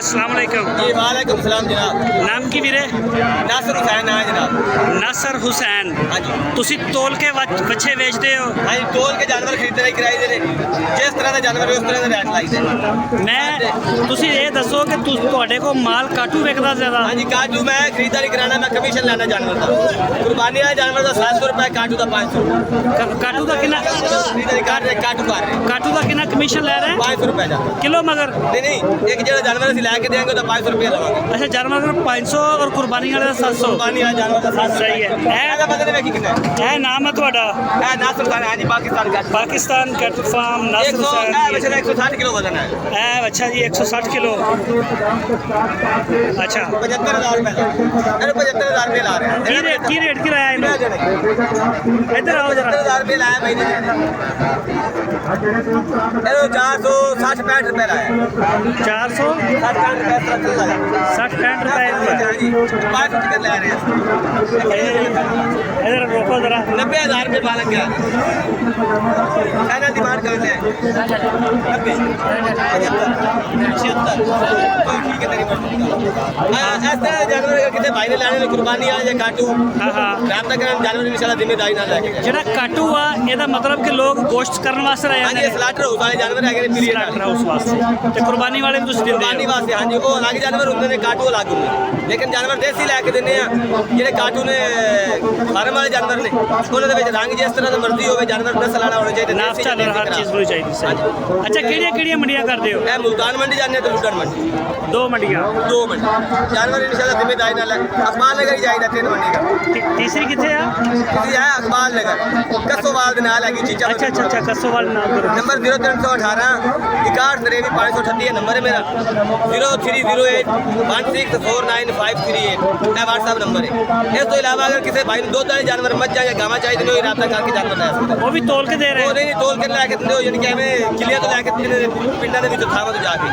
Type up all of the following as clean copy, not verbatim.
अस्सलाम वालेकुम जी वालेकुम सलाम जनाब। नाम की वीरे? नासिर हुसैन है जनाब। नासर हुसैन। हाँ जी ਤੁਸੀਂ ਤੋਲ ਕੇ ਬੱਚੇ ਵੇਚਦੇ ਹੋ? हाँ जी तोल के जानवर खरीदने कराई दे जिस तरह का जानवर है उस तरह का रेट लाई दे। ਮੈਂ ਤੁਸੀਂ ਇਹ ਦੱਸੋ ਕਿ ਤੁਹਾਡੇ ਕੋਲ ਮਾਲ ਕਾਟੂ ਵਿਕਦਾ ਜ਼ਿਆਦਾ? हाँ जी काजू मैं खरीदारी कराना मैं कमीशन लेना जानवर का। कुर्बानी वाले जानवर का 700 रुपये काजू का 500। ਕਾਟੂ ਦਾ ਕਿੰਨਾ? खरीदारी कर रहे काजू कर रहे ਕਾਟੂ ਦਾ ਕਿੰਨਾ ਕਮਿਸ਼ਨ ਲੈ ਰਹੇ? 500 रुपये का। ਕਿਲੋ ਮਗਰ? नहीं एक जो जानवर असं लैके देंगे तो 500 रुपये लवांगे। ਅੱਛਾ ਜਾਨਵਰ 500 ਔਰ ਕੁਰਬਾਨੀ ਵਾਲੇ ਦਾ 700। कुर्बानी वाला जानवर का 700। सही है। ऐसा बंदे ने कितना है? ਇਹ ਨਾਮ ਹੈ ਤੁਹਾਡਾ? नासिर हुसैन है जी पाकिस्तान का। Pakistan cattle farm Nasir Hussain. 160 kilo वजन है। अच्छा जी 160 किलो। अच्छा 75,000 रुपये। अरे 75,000 रुपये ला रहे हैं। की रेट किराया इन्हों? इधर आओ जरा। 75,000 रुपये लाया भाई ने। 460-65 रुपये लाया। 400 60-65 रुपये 60-65 रुपये। 500 टिकट ले रहे हैं। इधर रोको जरा। 90,000 रुपये पालन किया। फाइनल डिमांड करते हैं 90, 75, 76। ठीक है तेरी मर्जी। ऐसे जानवर अगर किसी भाई ने लाने कुर्बानी आ या काटू हाँ हाँ रात तक जानवर इंशाल्लाह जिम्मेदारी ना लेके गए। ਜਿਹੜਾ ਕਾਟੂ ਆ ਇਹਦਾ ਮਤਲਬ ਕਿ ਲੋਕ ਗੋਸ਼ਤ ਕਰਨ ਵਾਸਤੇ ਆਏ हाँ जी स्लाटर हाउस वाले जानवर है कि पीरियड ਸਲਾਟਰ ਹਾਊਸ ਵਾਸਤੇ ਤੇ ਕੁਰਬਾਨੀ ਵਾਲੇ ਵੀ ਤੁਸੀਂ ਦਿੰਦੇ कुर्बानी ਹੋ? वास्ते हाँ जी वो अलग जानवर होंगे ने काटू अलग होंगे लेकिन जानवर देसी लैके देने ਜਿਹੜੇ ਕਾਟੂ ਨੇ ਫਾਰਮ ਵਾਲੇ ਜਾਨਵਰ ਨੇ ਉਹਨਾਂ ਦੇ ਵਿੱਚ ਰੰਗ ਜਿਸ ਤਰ੍ਹਾਂ ਦਾ ਮਰਜ਼ੀ ਹੋਵੇ ਜਾਨਵਰ ਨਸਲ ਵਾਲਾ ਹੋਣਾ ਚਾਹੀਦਾ। ਨਾਪ ਚੱਲ ਹਰ ਚੀਜ਼ ਹੋਣੀ ਚਾਹੀਦੀ ਸਹੀ। ਅੱਛਾ ਕਿਹੜੀਆਂ ਕਿਹੜੀਆਂ ਮੰਡੀਆਂ ਕਰਦੇ ਹੋ? ਇਹ ਮੁਲਤਾਨ ਮੰਡੀ ਜਾਂਦੇ ਤੇ ਲੁੱਡਣ ਮੰਡੀ ਦੋ ਮੰਡੀਆਂ। दो मंडी जानवर इंशाल्लाह जिम्मेदारी ना ले अखबार नगर ही जाएगा 3 मंडी का। ਤੀਸਰੀ ਕਿੱਥੇ ਆ? किसी है अखबार नगर कसोवाल के नाल हैगी चीचा। ਅੱਛਾ ਅੱਛਾ ਅੱਛਾ ਕੱਸੋਵਾਲ ਨਾਮ ਕਰੋ। नंबर 0318 61 538 है नंबर है मेरा। 0308 1649 538 है व्हाट्सएप नंबर है। इस तो इलावा अगर किसी भाई ने दुध वाले जानवर मज्झां या गावां चाहिए तो राबता करके जानवर ले सकते। ਉਹ ਵੀ ਤੋਲ ਕੇ ਦੇ ਰਹੇ ਉਹ ਨਹੀਂ ਤੋਲ ਕੇ ਲੈ ਕੇ ਦਿੰਦੇ ਹੋ ਯਾਨੀ ਕਿ ਐਵੇਂ ਕਿਲਿਆਂ ਤੋਂ ਲੈ ਕੇ ਦਿੰਦੇ ਨੇ ਪਿੰਡਾਂ ਦੇ ਵਿੱਚ ਥਾਵਾਂ ਤੋਂ ਜਾ ਕੇ।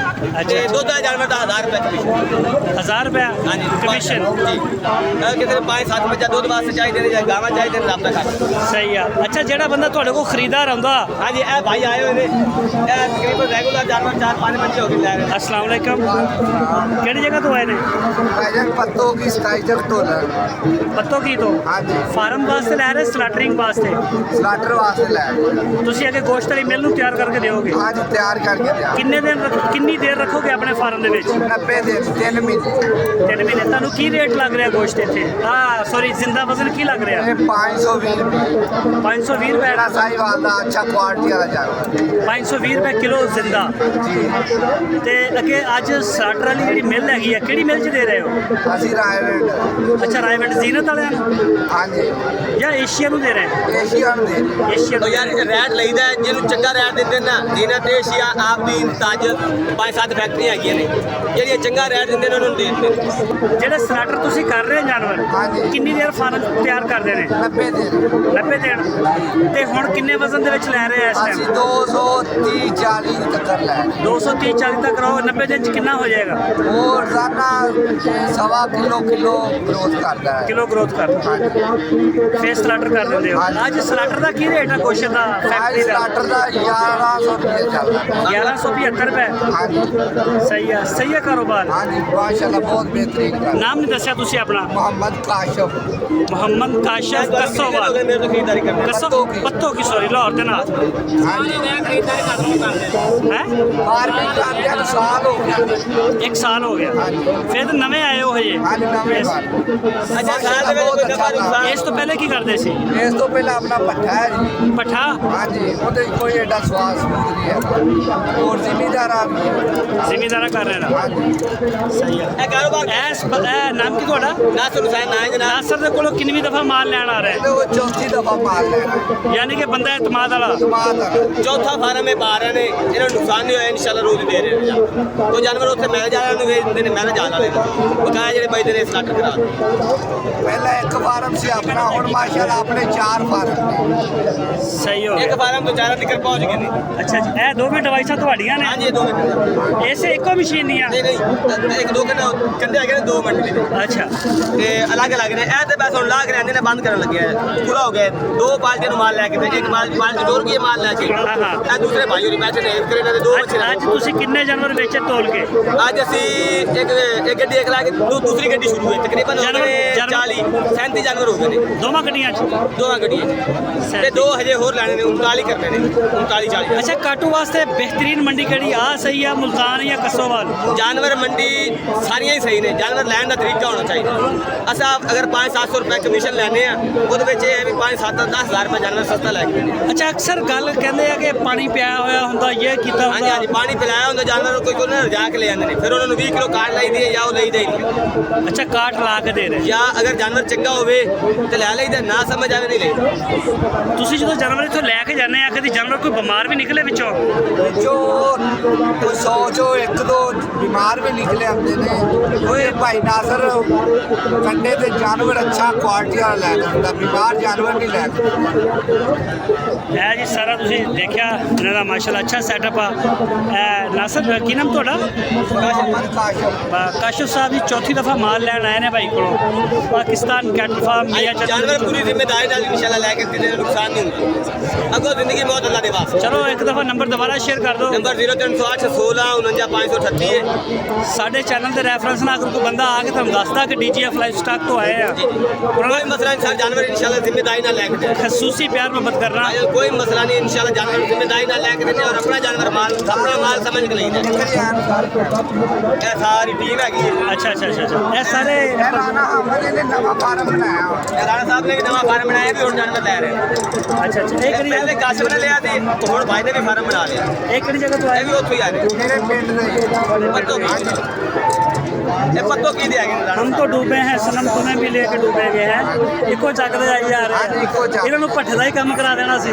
ਤੇ ਦੁੱਧ ਵਾਲੇ ਜਾਨਵਰ ਦਾ 1000 ਰੁਪਏ ਕਮਿਸ਼ਨ। 1000 ਰੁਪਏ ਹਾਂਜੀ ਕਮਿਸ਼ਨ। ਜੀ ਕਿਤੇ 5-7 ਬੱਚਾ ਦੁੱਧ ਵਾਸਤੇ ਚਾਹੀਦੇ ਨੇ ਜਾਂ ਗਾਵਾਂ ਚਾਹੀਦੇ ਨੇ ਰਾਬਤਾ ਕਰ। ਸਹੀ ਆ। ਅੱਛਾ ਜਿਹੜਾ ਬੰਦਾ ਤੁਹਾਡੇ ਕੋਲ ਖਰੀਦਾਰ ਆਉਂਦਾ? ਹਾਂਜੀ ਇਹ ਭਾਈ ਆਏ ਹੋਏ ਨੇ ਇਹ ਤਕਰੀਬਨ ਰੈਗੂਲਰ ਜਾਨਵਰ 4-5 ਬੱਚੇ ਹੋ ਗਏ ਲੈ ਰਹੇ। अस्सलाम वालेकुम। ਕਿਹੜੀ ਜਗ੍ਹਾ ਤੋਂ ਆਏ ਨੇ? भाईजान पत्तों की स्टाइजर तो ਪੱਤੋ ਕੀ ਤੋਂ? हाँ जी ਫਾਰਮ ਵਾਸਤੇ ਲੈ ਰਹੇ ਸਲਾਟਰਿੰਗ ਵਾਸਤੇ? स्लाटर वास्ते लै ਤੁਸੀਂ ਅੱਗੇ ਗੋਸ਼ਤ ਵਾਲੀ ਮਿਲ ਨੂੰ ਤਿਆਰ ਕਰਕੇ ਦਿਓਗੇ? हाँ जी तैयार करके दिया। ਕਿੰਨੀ ਦੇਰ ਰੱਖੋਗੇ ਆਪਣੇ ਫਾਰਮ ਦੇ ਵਿੱਚ? 90 दिन 3 महीने 3 ਮਹੀਨੇ। ਤੁਹਾਨੂੰ ਕੀ ਰੇਟ ਲੱਗ ਰਿਹਾ ਗੋਸ਼ਤ ਇੱਥੇ? ਸੌਰੀ ਜ਼ਿੰਦਾ ਵਜ਼ਨ ਕੀ ਲੱਗ ਰਿਹਾ? ये 520 रुपये 520 ਰੁਪਏ। मेरा साई वाला अच्छा क्वालिटी वाला जानवर 520 ਰੁਪਏ ਕਿਲੋ ਜ਼ਿੰਦਾ। जी। ਤੇ ਅੱਗੇ ਅੱਜ ਸਲਾਟਰ ਵਾਲੀ ਜਿਹੜੀ ਮਿਲ ਹੈਗੀ ਆ ਕਿਹੜੀ ਮਿਲ 'ਚ ਦੇ ਰਹੇ ਹੋ? असी रायवेंड ਅੱਛਾ ਰਾਇਵੰਡ ਜ਼ੀਨਤ ਵਾਲਿਆਂ ਨੂੰ हाँ जी ਜਾਂ ਏਸ਼ੀਆ ਨੂੰ ਦੇ ਰਹੇ ਹੋ? एशियन दे ਏਸ਼ੀਆ ਉਹ ਨੂੰ। ਯਾਰ ਰੈਟ ਲਈਦਾ ਜਿਹਨੂੰ ਚੰਗਾ ਰੈਟ ਦਿੰਦੇ ਨਾ ਜਿਹਨਾਂ ਤੇ ਏਸ਼ੀਆ ਆਪਦੀ ਤਾਜ 5-7 ਫੈਕਟਰੀਆਂ ਹੈਗੀਆਂ ਨੇ ਜਿਹੜੀਆਂ ਚੰਗਾ ਰੈਟ ਦਿੰਦੇ ਨੇ ਉਹਨਾਂ ਨੂੰ ਦੇ ਦਿੰਦੇ ਨੇ। ਜਿਹੜੇ ਸਲਾਟਰ ਤੁਸੀਂ ਕਰ ਰਹੇ ਜਾਨਵਰ ਹਾਂਜੀ। ਕਿੰਨੀ ਦੇਰ ਫਾਰਮ ਤਿਆਰ ਕਰਦੇ ਨੇ? 90 दिन 90 ਦਿਨ। ਤੇ ਹੁਣ ਕਿੰਨੇ ਵਜ਼ਨ ਦੇ ਵਿੱਚ ਲੈ ਰਹੇ ਆ ਇਸ असी ਟਾਈਮ? 230-40 तक लै 230-40 ਤੱਕ ਰਹੋ। 90 ਦਿਨ ਚ ਕਿੰਨਾ ਹੋ ਜਾਏਗਾ? और रोजाना 1.25 किलो ग्रोथ करता है। ਕਿਲੋ ਗਰੋਥ ਕਰ हाँ जी ਫੇਸ ਸਲਾਟਰ ਕਰ ਦਿੰਦੇ ਹੋ। ਹਾਂਜੀ। ਅੱਜ ਸਲਾਟਰ ਦਾ ਕੀ ਰੇਟ ਹੈ ਗੋਸ਼ਤ ਦਾ आज ਫੈਕਟਰੀ ਦਾ? स्टार्टर का 1100 रुपये चल रहा है। 1175 ਰੁਪਏ। हाँ जी ਸਹੀ ਹੈ ਕਾਰੋਬਾਰ। हाँ जी माशाल्लाह बहुत बेहतरीन का ਨਾਮ ਨਹੀਂ ਦੱਸਿਆ ਤੁਸੀਂ ਆਪਣਾ? मोहम्मद काशिफ ਮੁਹੰਮਦ ਕਾਸ਼ਫ ਕੱਸੋਵਾਲ। ਮੇਰੇ ਤੋਂ ਖਰੀਦਾਰੀ ਕਰਨਾ ਕੱਸੋ ਪੱਤੋ ਕੀ ਸੌਰੀ ਲਾਹੌਰ ਦੇ ਨਾਲ हाँ जी ਹੈ? फार्मिंग करते हैं तो साल हो गया। 1 ਸਾਲ ਹੋ ਗਿਆ। ਹਾਂਜੀ। ਫਿਰ ਤਾਂ ਨਵੇਂ ਆਏ ਹੋ ਹਜੇ? हाँ जी नवे बार ਅੱਛਾ ਸਾਲ ਦੇ ਵਿੱਚ ਕੋਈ ਦਫਾ ਨੁਕਸਾਨ ਇਸ ਤੋਂ ਪਹਿਲੇ ਕੀ ਕਰਦੇ ਸੀ? इस तो पहले अपना भट्ठा है जी। ਪਠਾ? हाँ जी वो कोई एडा स्वाद सूद नहीं है और जिमीदार आ भी है। ਜ਼ਿਮੀਦਾਰਾ ਕਰ ਰਹੇ ਨਾ। हाँ जी ਸਹੀ ਹੈ। ਇਹ ਕਾਰੋਬਾਰ ਇਹ ਨਾਮ ਕੀ ਤੁਹਾਡਾ? ਨਾਸਰ ਹੁਸੈਨ ਨਾ ਹੈ ਜਨਾਬ। ਨਾਸਰ ਦੇ ਕੋਲੋਂ ਕਿੰਨੀ ਦਫਾ ਮਾਲ ਲੈਣ ਆ ਰਿਹਾ? तो वो चौथी दफा मार लेना ਯਾਨੀ ਕਿ ਬੰਦਾ ਇਤਮਾਦ ਵਾਲਾ। टमाटर ਚੌਥਾ ਫਾਰਮ ਇਹ ਪਾ ਰਹੇ ਨੇ ਇਹਨਾਂ ਨੂੰ ਨੁਕਸਾਨ ਨਹੀਂ ਹੋਇਆ ਇਨਸ਼ਾਅੱਲਾ ਰੋਜ਼ ਦੇ ਰਹੇ ਨੇ। ਕੋਈ ਜਾਨਵਰ ਉੱਥੇ ਮਿਲ ਜਾਣ ਨੂੰ ਵੇਚ ਦਿੰਦੇ ਨੇ ਮਿਲ ਜਾਣ ਵਾਲੇ ਨੂੰ ਬਕਾਇਆ ਜਿਹੜੇ ਬਚਦੇ ਨੇ ਸਲਾਟ ਕਰਾ पहले एक फार्म से अपना और माशाल्लाह अपने 4 फार्म ने। ਸਹੀ ਹੋ ਇੱਕ ਗਿਆ। ਫਾਰਮ ਤੋਂ 4 ਤੱਕ ਪਹੁੰਚ ਗਏ ਨੇ। ਅੱਛਾ ਜੀ ਇਹ ਦੋਵੇਂ ਡਿਵਾਈਸਾਂ ਤੁਹਾਡੀਆਂ ਨੇ? ਹਾਂਜੀ ਇਹ ਦੋਵੇਂ ਇਸੇ ਇੱਕੋ ਮਸ਼ੀਨ ਦੀਆਂ? ਨਹੀਂ नहीं एक दो कंधे है 2 मिनट के अच्छा ਤੇ ਅਲੱਗ-ਅਲੱਗ ਨੇ ਇਹ ਤੇ ਬਸ ਹੁਣ ਲਾ ਕੇ ਰਹਿੰਦੇ ਨੇ ਬੰਦ ਕਰਨ ਲੱਗਿਆ ਪੂਰਾ ਹੋ ਗਿਆ 2 ਪਾਲਟੀਆਂ ਨੂੰ ਮਾਲ ਲੈ ਕੇ ਤੇ ਇੱਕ ਪਾਲਟੀ ਡੋਰ ਕੀ ਮਾਲ ਲੈ ਕੇ ਇਹ ਦੂਸਰੇ ਭਾਈ ਹੋਰੀ ਬੈਠੇ ਨੇ ਇੱਕ ਕਰੇ ਨੇ 2 ਬੱਚੇ ਅੱਜ ਤੁਸੀਂ ਕਿੰਨੇ ਜਾਨਵਰ ਵੇਚੇ ਤੋਲ ਕੇ? ਅੱਜ ਅਸੀਂ ਇੱਕ ਗੱਡੀ ਇੱਕ ਲਾ ਕੇ ਦੂਸਰੀ ਗੱਡੀ ਸ਼ੁਰੂ ਹੋਈ ਤਕਰੀਬਨ ਹੋ ਗਏ 40 37 ਜਾਨਵਰ ਹੋ ਗਏ ਨੇ ਦੋਵਾਂ ਗੱਡੀਆਂ 'ਚ? ਦੋਵਾਂ ਗੱਡੀਆਂ ਤੇ 2 ਹਜੇ ਹੋਰ ਲੈਣੇ ਨੇ 39 ਕਰਨੇ ਨੇ 39 40। ਅੱਛਾ ਕਾਟੂ ਵਾਸਤੇ ਬਿਹਤਰੀਨ ਮੰਡੀ ਕਿਹੜੀ ਆ ਸਹੀ ਆ ਮੁਲਤਾਨ ਜਾਂ ਕਸੋਵਾਲ? जानवर मंडी सारियां ही सही ने जानवर लैन का तरीका होना चाहिए असा अगर 500-700 रुपए कमीशन लैने ਉਹਦੇ ਵਿੱਚ ਇਹ ਹੈ ਵੀ 5-7-10,000 ਰੁਪਏ ਜਾਨਵਰ ਸਸਤਾ ਲੈ ਕੇ ਅੱਛਾ ਅਕਸਰ ਗੱਲ ਕਹਿੰਦੇ ਆ ਕਿ ਪਾਣੀ ਪਿਆ ਹੋਇਆ ਹੁੰਦਾ ਇਹ ਕੀਤਾ ਹਾਂਜੀ ਹਾਂਜੀ ਪਾਣੀ ਪਿਲਾਇਆ ਹੁੰਦਾ ਜਾਨਵਰ ਨੂੰ ਕੋਈ ਨਾ ਰਜਾ ਕੇ ਲੈ ਜਾਂਦੇ ਨੇ ਫਿਰ ਉਹਨਾਂ ਨੂੰ 20 ਕਿਲੋ ਕਾਟ ਲਾਈਦੀ ਹੈ ਜਾਂ ਉਹ ਲਈਦਾ ਹੀ ਨਹੀਂ। ਅੱਛਾ ਕਾਟ ਲਾ ਕੇ ਦੇ ਰਹੇ ਜਾਂ ਅਗਰ ਜਾਨਵਰ ਚੰਗਾ ਹੋਵੇ ਤੇ ਲੈ ਲਈਦਾ ਨਾ ਸਮਝ ਆਵੇ ਨਹੀਂ ਲਈਦਾ। ਤੁਸੀਂ ਜਦੋਂ ਜਾਨਵਰ ਇੱਥੋਂ ਲੈ ਕੇ ਜਾਂਦੇ ਆ ਕਦੀ ਜਾਨਵਰ ਕੋਈ ਬਿਮਾਰ ਵੀ ਨਿਕਲੇ ਵਿੱਚੋਂ? जो 100 चो 1-2 बीमार भी निकले आते ने कोई भाई नासर कंडे ते जानवर अच्छा क्वालिटी वाला लैके आंदा बीमार जानवर नहीं लैके ਇਹ ਜੀ ਸਾਰਾ ਤੁਸੀਂ ਦੇਖਿਆ ਇਹਨਾਂ ਦਾ ਮਾਸ਼ਾਅੱਲਾ ਅੱਛਾ ਸੈਟਅਪ ਆ। ਨਾਸਰ ਕੀ ਨਾਮ ਤੁਹਾਡਾ? ਕਾਸ਼ਫ ਸਾਹਿਬ ਜੀ ਚੌਥੀ ਦਫਾ ਮਾਲ ਲੈਣ ਆਏ ਨੇ ਭਾਈ ਕੋਲੋਂ ਪਾਕਿਸਤਾਨ ਕੈਟਲ ਫਾਰਮ जानवर पूरी जिम्मेदारी नाल इंशाल्लाह लेके किसी ने नुकसान नहीं होगा अगो जिंदगी बहुत अल्लाह दे वास्ते। ਚਲੋ ਇੱਕ ਦਫਾ ਨੰਬਰ ਦੁਬਾਰਾ ਸ਼ੇਅਰ ਕਰ ਦਿਓ। नंबर 0308 16 49 538 है। ਸਾਡੇ ਚੈਨਲ ਦੇ ਰੈਫਰੈਂਸ ਨਾਲ ਅਗਰ ਕੋਈ ਬੰਦਾ ਆ ਕੇ ਤੁਹਾਨੂੰ ਦੱਸਦਾ ਕਿ ਡੀਜੀਐਫ ਲਾਈਫ ਸਟਾਕ ਤੋਂ ਆਏ ਆ कोई मसला नहीं सर जानवर इंशाल्लाह जिम्मेदारी नाल लेके दे खसूसी प्यार मोहब्बत करना कोई मसला नहीं इंशाल्लाह जानवर जिम्मेदारी नाल लेके देने और अपना जानवर माल अपना माल समझ के लेना ये सारी टीम हैगी है। अच्छा अच्छा अच्छा अच्छा ये सारे राणा अहमद ने नवा फार्म बनाया ये राणा साहब ने नवा फार्म बनाया भी और जानवर ले रहे हैं। अच्छा अच्छा एक पहले काशिफ ने लिया थी और भाई ने भी फार्म बना लिया एक जगह तो ये आए भी उतो ही आ रहे मेरे पिंड दे पत्तों की ये पत्तों की दे हम तो डूबे हैं सनम तुम्हें भी लेके डूबे गए हैं इको ਚੱਕਦੇ ਆਈ ਜਾ ਰਹੇ ਆ ਇਹਨਾਂ ਨੂੰ ਪੱਠੇ ਦਾ ਹੀ ਕੰਮ ਕਰਾ ਦੇਣਾ ਸੀ।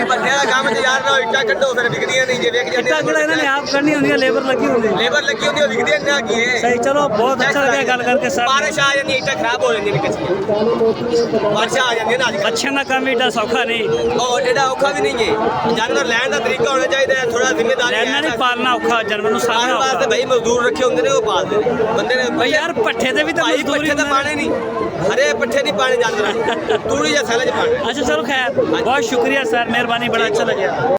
ਭੱਠੇ ਦਾ ਕੰਮ ਤੇ ਯਾਰ ਨਾ ਇੱਟਾਂ ਕੱਢੋ ਫਿਰ ਵਿਕਦੀਆਂ ਨਹੀਂ ਜੇ ਵਿਕ ਜਾਂਦੀਆਂ ਇੱਟਾਂ ਕਿਹੜਾ ਇਹਨਾਂ ਨੇ ਆਪ ਕਰਨੀ ਹੁੰਦੀ ਹੈ ਲੇਬਰ ਲੱਗੀ ਹੁੰਦੀ ਲੇਬਰ ਲੱਗੀ ਹੁੰਦੀ ਉਹ ਵਿਕਦੀਆਂ ਨਾ ਕੀ ਹੈ। ਸਹੀ ਚਲੋ ਬਹੁਤ ਅੱਛਾ ਲੱਗਿਆ ਗੱਲ ਕਰਕੇ ਸਰ। ਬਾਰਿਸ਼ ਆ ਜਾਂਦੀ ਇੱਟਾਂ ਖਰਾਬ ਹੋ ਜਾਂਦੀਆਂ ਨੇ ਕੱਚੀਆਂ ਬਾਰਿਸ਼ਾਂ ਆ ਜਾਂਦੀਆਂ ਨਾ ਅੱਜ ਕੱਲ੍ਹ। ਅੱਛੇ ਦਾ ਕੰਮ ਏਡਾ ਸੌਖਾ ਨਹੀਂ ਉਹ ਐਡਾ ਔਖਾ ਵੀ ਨਹੀਂ ਹੈ ਜਾਨਵਰ ਲੈਣ ਦਾ ਤਰੀਕਾ ਹੋਣਾ ਚਾਹੀਦਾ ਹੈ ਥੋੜਾ ਜ਼ਿੰਮੇਦਾਰੀ ਲੈਣਾ ਨਹੀਂ ਪਾਲਣਾ ਔਖਾ ਜਾਨਵਰ ਨੂੰ ਸਾਹਮਣਾ ਵਾਸਤੇ ਔਖਾ ਭਾਈ ਮਜ਼ਦੂਰ ਰੱਖੇ ਹੁੰਦੇ ਨੇ ਉਹ ਪਾਲਦੇ ਨੇ ਬੰਦੇ ਨੇ ਬਈ ਯਾਰ ਪੱਠੇ ਤੇ ਵੀ ਤਾਂ ਭਾਈ ਮਜ਼ਦੂਰੀ ਪੱਠੇ ਤਾਂ ਪਾਣੇ ਨਹੀਂ ਹਰੇ ਪੱਠੇ ਨਹੀਂ ਪਾਣੇ ਜਾਨਵਰਾਂ ਤੂੜੀ ਜਾਂ ਸੈਲਜ ਪਾਣੇ। अच्छा चलो खैर बहुत शुक्रिया सर मेहरबानी बड़ा अच्छा लगे।